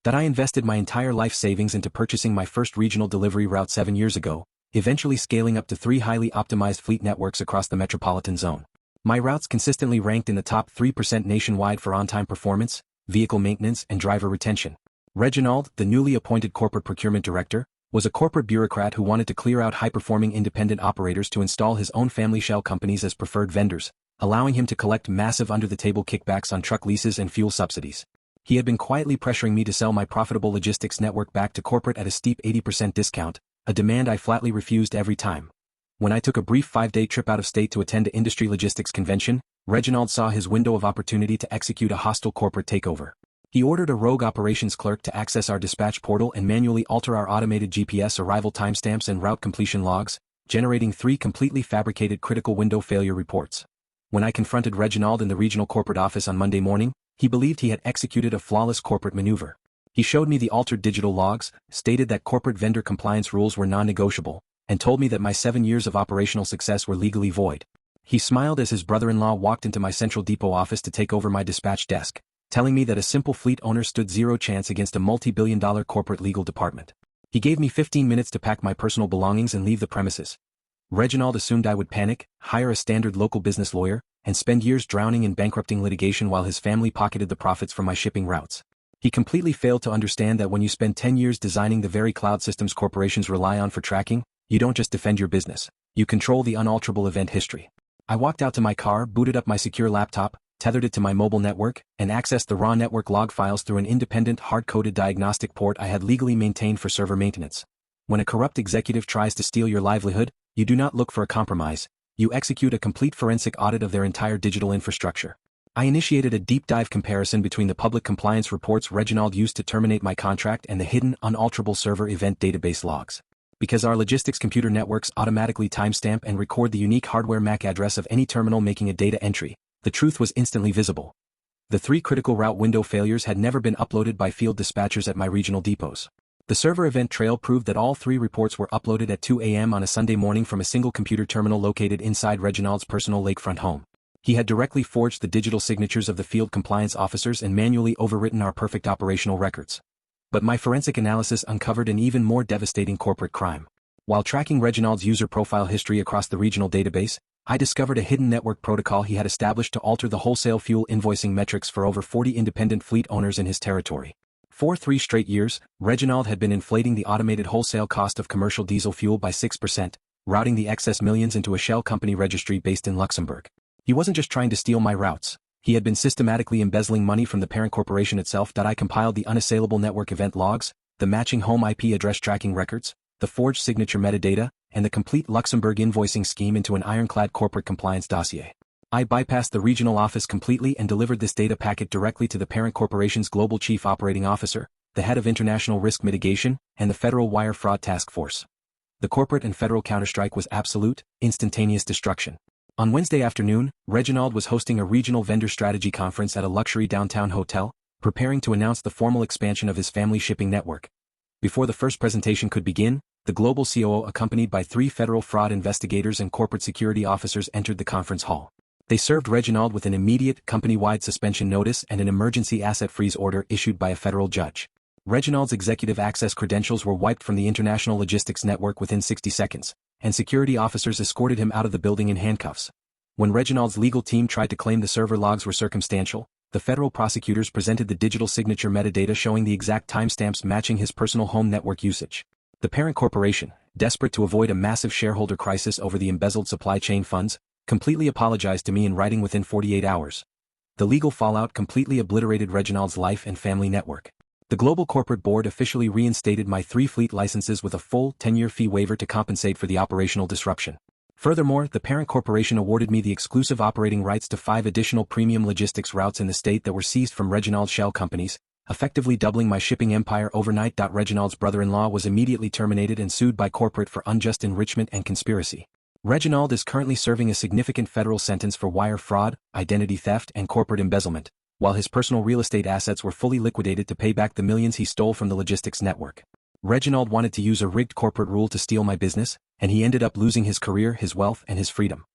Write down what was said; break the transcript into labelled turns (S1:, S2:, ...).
S1: That I invested my entire life savings into purchasing my first regional delivery route 7 years ago, eventually scaling up to 3 highly optimized fleet networks across the metropolitan zone. My routes consistently ranked in the top 3% nationwide for on-time performance, vehicle maintenance, and driver retention. Reginald, the newly appointed corporate procurement director, was a corporate bureaucrat who wanted to clear out high-performing independent operators to install his own family shell companies as preferred vendors, allowing him to collect massive under-the-table kickbacks on truck leases and fuel subsidies. He had been quietly pressuring me to sell my profitable logistics network back to corporate at a steep 80% discount, a demand I flatly refused every time. When I took a brief 5-day trip out of state to attend an industry logistics convention, Reginald saw his window of opportunity to execute a hostile corporate takeover. He ordered a rogue operations clerk to access our dispatch portal and manually alter our automated GPS arrival timestamps and route completion logs, generating 3 completely fabricated critical window failure reports. When I confronted Reginald in the regional corporate office on Monday morning, he believed he had executed a flawless corporate maneuver. He showed me the altered digital logs, stated that corporate vendor compliance rules were non-negotiable, and told me that my 7 years of operational success were legally void. He smiled as his brother-in-law walked into my Central Depot office to take over my dispatch desk, telling me that a simple fleet owner stood zero chance against a multi-billion-dollar corporate legal department. He gave me 15 minutes to pack my personal belongings and leave the premises. Reginald assumed I would panic, hire a standard local business lawyer, and spend years drowning in bankrupting litigation while his family pocketed the profits from my shipping routes. He completely failed to understand that when you spend 10 years designing the very cloud systems corporations rely on for tracking, you don't just defend your business, you control the unalterable event history. I walked out to my car, booted up my secure laptop, tethered it to my mobile network, and accessed the raw network log files through an independent hard-coded diagnostic port I had legally maintained for server maintenance. When a corrupt executive tries to steal your livelihood, you do not look for a compromise, you execute a complete forensic audit of their entire digital infrastructure. I initiated a deep dive comparison between the public compliance reports Reginald used to terminate my contract and the hidden, unalterable server event database logs. Because our logistics computer networks automatically timestamp and record the unique hardware MAC address of any terminal making a data entry, the truth was instantly visible. The 3 critical route window failures had never been uploaded by field dispatchers at my regional depots. The server event trail proved that all 3 reports were uploaded at 2 a.m. on a Sunday morning from a single computer terminal located inside Reginald's personal lakefront home. He had directly forged the digital signatures of the field compliance officers and manually overwritten our perfect operational records. But my forensic analysis uncovered an even more devastating corporate crime. While tracking Reginald's user profile history across the regional database, I discovered a hidden network protocol he had established to alter the wholesale fuel invoicing metrics for over 40 independent fleet owners in his territory. For 3 straight years, Reginald had been inflating the automated wholesale cost of commercial diesel fuel by 6%, routing the excess millions into a shell company registry based in Luxembourg. He wasn't just trying to steal my routes, he had been systematically embezzling money from the parent corporation itself. I compiled the unassailable network event logs, the matching home IP address tracking records, the forged signature metadata, and the complete Luxembourg invoicing scheme into an ironclad corporate compliance dossier. I bypassed the regional office completely and delivered this data packet directly to the parent corporation's global chief operating officer, the head of international risk mitigation, and the federal wire fraud task force. The corporate and federal counterstrike was absolute, instantaneous destruction. On Wednesday afternoon, Reginald was hosting a regional vendor strategy conference at a luxury downtown hotel, preparing to announce the formal expansion of his family shipping network. Before the first presentation could begin, the global COO, accompanied by 3 federal fraud investigators and corporate security officers, entered the conference hall. They served Reginald with an immediate, company-wide suspension notice and an emergency asset freeze order issued by a federal judge. Reginald's executive access credentials were wiped from the international logistics network within 60 seconds, and security officers escorted him out of the building in handcuffs. When Reginald's legal team tried to claim the server logs were circumstantial, the federal prosecutors presented the digital signature metadata showing the exact timestamps matching his personal home network usage. The parent corporation, desperate to avoid a massive shareholder crisis over the embezzled supply chain funds, completely apologized to me in writing within 48 hours. The legal fallout completely obliterated Reginald's life and family network. The global corporate board officially reinstated my 3 fleet licenses with a full 10-year fee waiver to compensate for the operational disruption. Furthermore, the parent corporation awarded me the exclusive operating rights to 5 additional premium logistics routes in the state that were seized from Reginald's shell companies, effectively doubling my shipping empire overnight. Reginald's brother-in-law was immediately terminated and sued by corporate for unjust enrichment and conspiracy. Reginald is currently serving a significant federal sentence for wire fraud, identity theft, and corporate embezzlement, while his personal real estate assets were fully liquidated to pay back the millions he stole from the logistics network. Reginald wanted to use a rigged corporate rule to steal my business, and he ended up losing his career, his wealth, and his freedom.